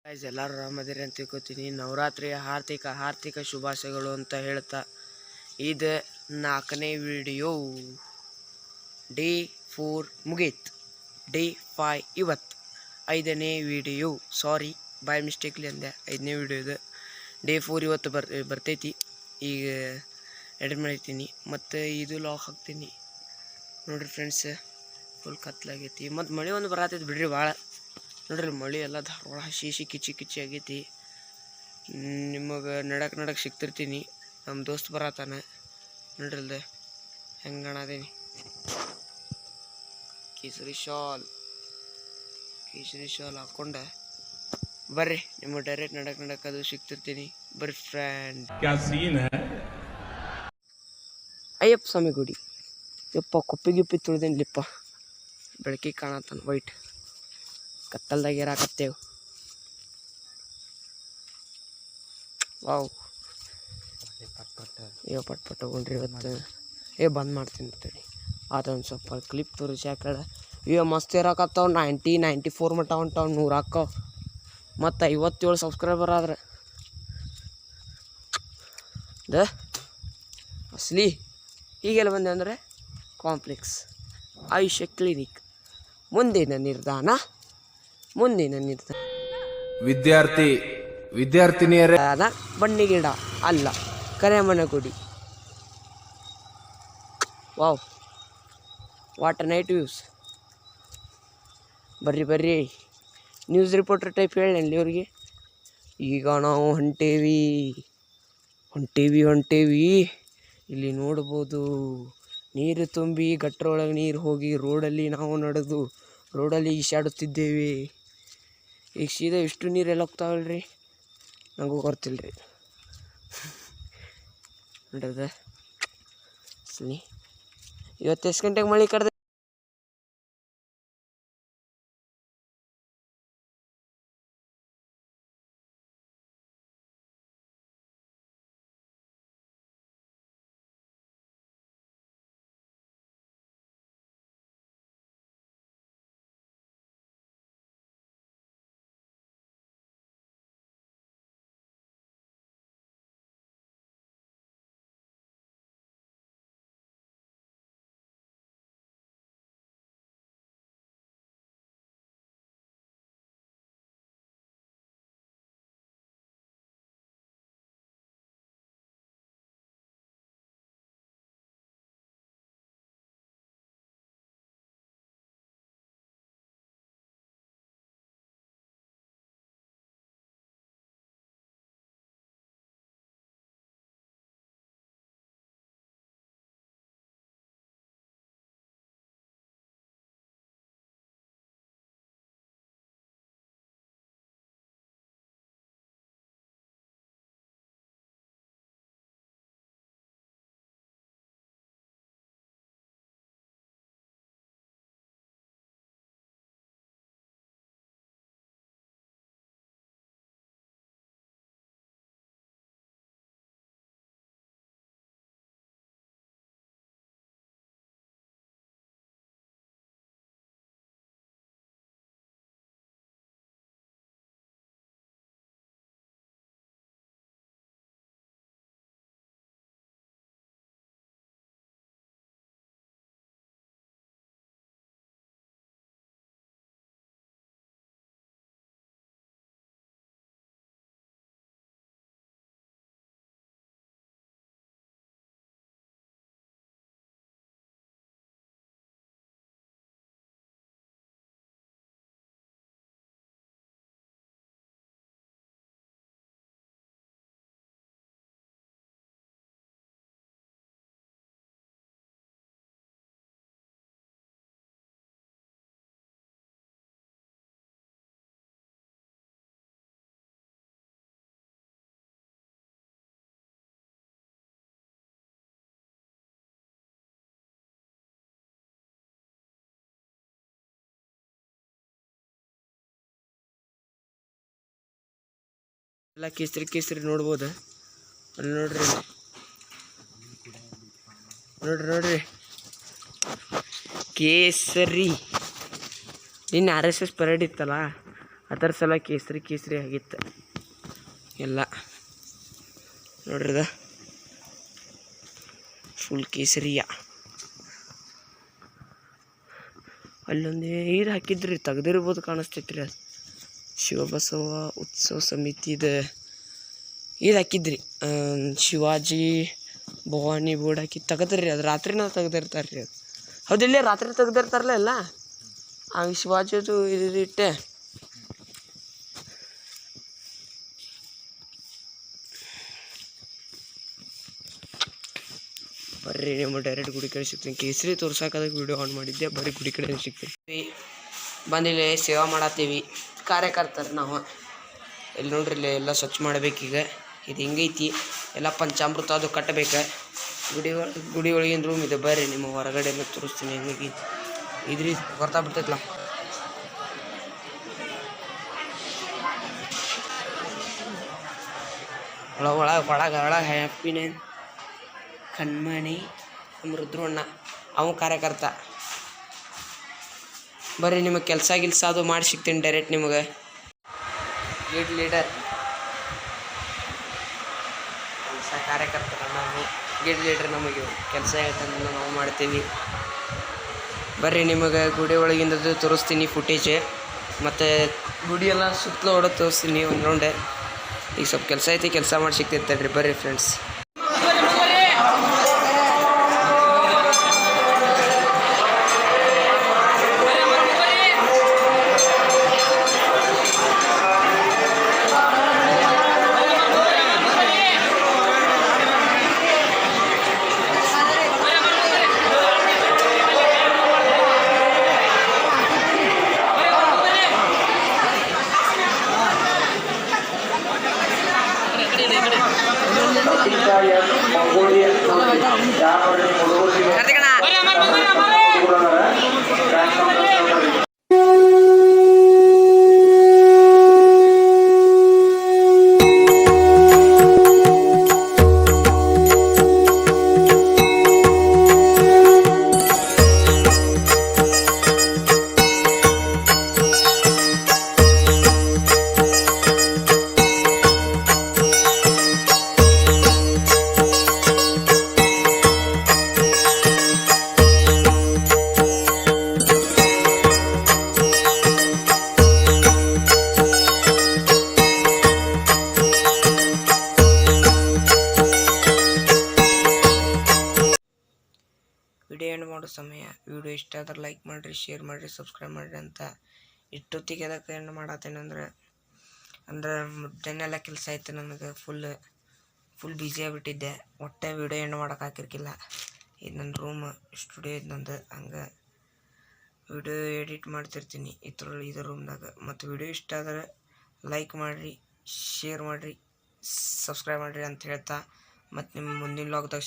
Guys ಎಲ್ಲರೂ ಆರಾಮದಿರಿ ಅಂತ ತಿಳ್ಕೊತೀನಿ. ನವರಾತ್ರಿಯ ಹಾರ್ದಿಕ ಶುಭಾಶಯಗಳು ಅಂತ ಹೇಳ್ತಾ ಇದು 4ನೇ ವಿಡಿಯೋ. ಡೇ 4 ಮುಗೀತು. ಡೇ 5 ಇವತ್ತು 5ನೇ ವಿಡಿಯೋ. ಸಾರಿ ಬೈ ಮಿಸ್ಟೇಕ್ಲಿ ಅಂದೆ, 5ನೇ ವಿಡಿಯೋ ಇದು. ಡೇ 4 ಇವತ್ತು ಬರ್ತೈತಿ. ಈಗ ಎಡಿಟ್ ಮಾಡಿರ್ತೀನಿ ಮತ್ತು ಇದು ಲಾಕ್ ಹಾಕ್ತೀನಿ ನೋಡಿರಿ ಫ್ರೆಂಡ್ಸ್. ಫುಲ್ ಕತ್ಲಾಗೈತಿ ಮತ್ತು ಮಳೆ ಒಂದು ಬರತೈತಿ ಬಿಡ್ರಿ ಭಾಳ. ನೋಡ್ರಿ ಮಳೆ ಎಲ್ಲ ಧಾರವಾಡ ಹಸಿ ಕಿಚ್ಚಿ ಆಗೈತಿ. ನಿಮಗೆ ನಡಕ್ ಸಿಗ್ತಿರ್ತೀನಿ. ನಮ್ಮ ದೋಸ್ತ್ ಬರತ್ತಾನೆ ನೋಡ್ರಿ ಅಲ್ದೆ ಹೆಂಗೆ ಕಾಣತೀನಿ. ಕೇಸರಿ ಶಾಲ್ ಹಾಕ್ಕೊಂಡೆ ಬರ್ರಿ, ನಿಮಗೆ ಡೈರೆಕ್ಟ್ ನಡಕ್ ಅದು ಸಿಗ್ತಿರ್ತೀನಿ. ಬರ್ರಿ ಫ್ರೆಂಡ್. ಅಯ್ಯಪ್ಪ ಸ್ವಾಮಿ ಗುಡಿ ಯಪ್ಪ ಗಿಪ್ಪಿ ತುಳಿದೇನಿಲ್ಲಪ್ಪ. ಬೆಳಕಿಗೆ ಕಾಣತ್ತಾನ ವೈಟ್. ಕತ್ತಲ್ದಾಗ ಇರಾಕತ್ತೇವು. ವಾವ್ ಪಟ್ ಹೋಗ್ರಿ ಇವತ್ತು. ಬಂದ್ ಮಾಡ್ತೀನಿ ಅಂತೇಳಿ ಅದೊಂದು ಸ್ವಲ್ಪ ಕ್ಲಿಪ್ ತೋರಿಸಿ ಯಾಕಡೆ ಮಸ್ತ್ ಇರಾಕತ್ತಾವ. 94 ಮಟ್ಟ ಹೊಂಟಾವ, 100 ಹಾಕಾವ. ಮತ್ತು 57 ಸಬ್ಸ್ಕ್ರೈಬರ್ ಆದ್ರೆ ಅಸ್ಲಿ. ಹೀಗೆಲ್ಲ ಬಂದೆ ಅಂದರೆ ಕಾಂಪ್ಲೆಕ್ಸ್ ಆಯುಷ್ಯ ಕ್ಲಿನಿಕ್. ಮುಂದಿನ ನಿರ್ಧಾರ ವಿದ್ಯಾರ್ಥಿನಿಯರ ಬನ್ನಿ ಗಿಡ ಅಲ್ಲ ಕರೆಮನಗುಡಿ. Wow what a night views. ಬರ್ರಿ ನ್ಯೂಸ್ ರಿಪೋರ್ಟರ್ ಟೈಪ್ ಹೇಳಿ ಇವ್ರಿಗೆ. ಈಗ ನಾವು ಹೊಂಟೇವಿ. ಇಲ್ಲಿ ನೋಡ್ಬೋದು ನೀರು ತುಂಬಿ ಗಟ್ಟರೊಳಗೆ ನೀರು ಹೋಗಿ ರೋಡಲ್ಲಿ ನಾವು ನಡೆದು ರೋಡಲ್ಲಿ ಈಶಾಡುತ್ತಿದ್ದೇವೆ. ಈಗ ಸೀದಾ ಇಷ್ಟು ನೀರು ಎಲ್ಲ ಹೋಗ್ತಾವಲ್ರಿ, ನನಗೂ ಗೊತ್ತಿಲ್ಲರಿ. ನೋಡ್ರದ ಸರಿ ಇವತ್ತು ಎಷ್ಟು ಗಂಟೆಗೆ ಮಳೆ ಕಡ್ದ? ಎಲ್ಲ ಕೇಸರಿ ನೋಡ್ಬೋದು. ಅಲ್ಲಿ ನೋಡ್ರಿ ಕೇಸರಿ. ನಿನ್ನೆ RSS ಪರೇಡ್ ಇತ್ತಲ್ಲ, ಅದರ ಸಲ ಕೇಸರಿ ಕೇಸರಿ ಆಗಿತ್ತು ಎಲ್ಲ ನೋಡ್ರಿದ ಫುಲ್ ಕೇಸರಿಯ. ಅಲ್ಲೊಂದು ಇದು ಹಾಕಿದ್ರಿ, ತೆಗ್ದಿರ್ಬೋದು ಕಾಣಿಸ್ತೈತ್ರಿ. ಅದು ಶಿವಬಸವ ಉತ್ಸವ ಸಮಿತಿದ ಇದು ಹಾಕಿದ್ರಿ, ಶಿವಾಜಿ ಭವಾನಿ ಬೋರ್ಡ್ ಹಾಕಿ ತೆಗೆದ್ರಿ. ಅದು ರಾತ್ರಿನ ತೆಗ್ದಿರ್ತಾರೆ ರೀ. ಅದು ಹೌದಿಲ್ಲೇ ರಾತ್ರಿ ತೆಗ್ದಿರ್ತಾರಲ್ಲ ಎಲ್ಲ. ಆ ಶಿವಾಜಿದು ಇದು ಇಟ್ಟೆ ಬರ್ರಿ ನಿಮ್ಮ ಡೈರೆಕ್ಟ್ ಗುಡಿ ಕಡೆ ಸಿಗ್ತೀನಿ. ಕೇಸರಿ ತೋರ್ಸಾಕದಕ್ಕೆ ವಿಡಿಯೋ ಆನ್ ಮಾಡಿದ್ದೆ, ಬರೀ ಗುಡಿ ಕಡೆ ಸಿಗ್ತೀನಿ. ಬಂದಿಲ್ಲಿ ಸೇವಾ ಮಾಡತ್ತೀವಿ, ಕಾರ್ಯಕರ್ತರು ನಾವು. ಇಲ್ಲಿ ನೋಡ್ರಿ, ಇಲ್ಲಿ ಎಲ್ಲ ಸ್ವಚ್ಛ ಮಾಡ್ಬೇಕೀಗ. ಇದು ಹಿಂಗೈತಿ, ಎಲ್ಲ ಪಂಚಾಮೃತ ಅದು ಕಟ್ಟಬೇಕು. ಗುಡಿ ಒಳಗಿನ ರೂಮ್ ಇದೆ, ಬರ್ರಿ ನಿಮ್ಮ ಹೊರಗಡೆ ಎಲ್ಲ ತೋರಿಸ್ತೀನಿ ಹೆಂಗಾಗಿ. ಇದ್ರಿ ಗೊತ್ತಾ ಬಿಡ್ತೈತಲ್ಲ. ಒಳಗೆ ಹ್ಯಾಪಿನೇ ಕಣ್ಮಣಿ ರುದ್ರಣ್ಣ, ಅವ ಕಾರ್ಯಕರ್ತ. ಬರ್ರಿ ನಿಮಗೆ ಕೆಲಸ ಅದು ಮಾಡಿ ಸಿಗ್ತೀನಿ ಡೈರೆಕ್ಟ್ ನಿಮಗೆ. ಗೇಟ್ ಲೀಡರ್ ಕೆಲಸ ಕಾರ್ಯಕರ್ತರ ನಾವು. ಗೇಟ್ ಲೀಡರ್ ನಮಗೆ ಕೆಲಸ ಹೇಳ್ತಾನೆ, ನಾವು ಮಾಡ್ತೀವಿ. ಬರ್ರಿ ನಿಮಗೆ ಗುಡಿ ಒಳಗಿಂದದ್ದು ತೋರಿಸ್ತೀನಿ ಫುಟೇಜ್, ಮತ್ತು ಗುಡಿಯೆಲ್ಲ ಸುತ್ತಲೂ ಹೊಡೋದು ತೋರಿಸ್ತೀನಿ ಒಂದು ರೌಂಡೆ. ಈಗ ಸ್ವಲ್ಪ ಕೆಲಸ ಐತಿ, ಕೆಲಸ ಮಾಡಿ ಸಿಗ್ತಿರ್ತಾಳ್ರಿ. ಬರ್ರಿ ಫ್ರೆಂಡ್ಸ್. ವಿಡಿಯೋ ಎಂಡ್ ಮಾಡೋ ಸಮಯ. ವಿಡಿಯೋ ಇಷ್ಟ ಆದ್ರೆ ಲೈಕ್ ಮಾಡಿರಿ, ಶೇರ್ ಮಾಡಿರಿ, ಸಬ್ಸ್ಕ್ರೈಬ್ ಮಾಡಿರಿ ಅಂತ ಇಷ್ಟೊತ್ತಿಗೆ ಅದಕ್ಕೆ ಎಂಡ್ ಮಾಡತ್ತೇನೆ. ಅಂದ್ರೆ ಮುದ್ದೆನೆಲ್ಲ ಕೆಲಸ ಆಯ್ತು ನನಗೆ. ಫುಲ್ ಬ್ಯುಸಿ ಆಗಿಬಿಟ್ಟಿದ್ದೆ. ಒಟ್ಟೆ ವಿಡಿಯೋ ಎಂಡ್ ಮಾಡೋಕೆ ಹಾಕಿರ್ಕಿಲ್ಲ. ಇದು ನನ್ನ ರೂಮ್, ಸ್ಟುಡಿಯೋ ಇದು ನಂದು. ಹಂಗೆ ವಿಡಿಯೋ ಎಡಿಟ್ ಮಾಡ್ತಿರ್ತೀನಿ ಇದು ರೂಮ್ದಾಗ. ಮತ್ತು ವಿಡಿಯೋ ಇಷ್ಟ ಆದ್ರೆ ಲೈಕ್ ಮಾಡಿರಿ, ಶೇರ್ ಮಾಡಿರಿ, ಸಬ್ಸ್ಕ್ರೈಬ್ ಮಾಡಿರಿ ಅಂತ ಹೇಳ್ತಾ, ಮತ್ತು ನಿಮ್ಮ ಮುಂದಿನ ವ್ಲಾಗ್ದಾಗ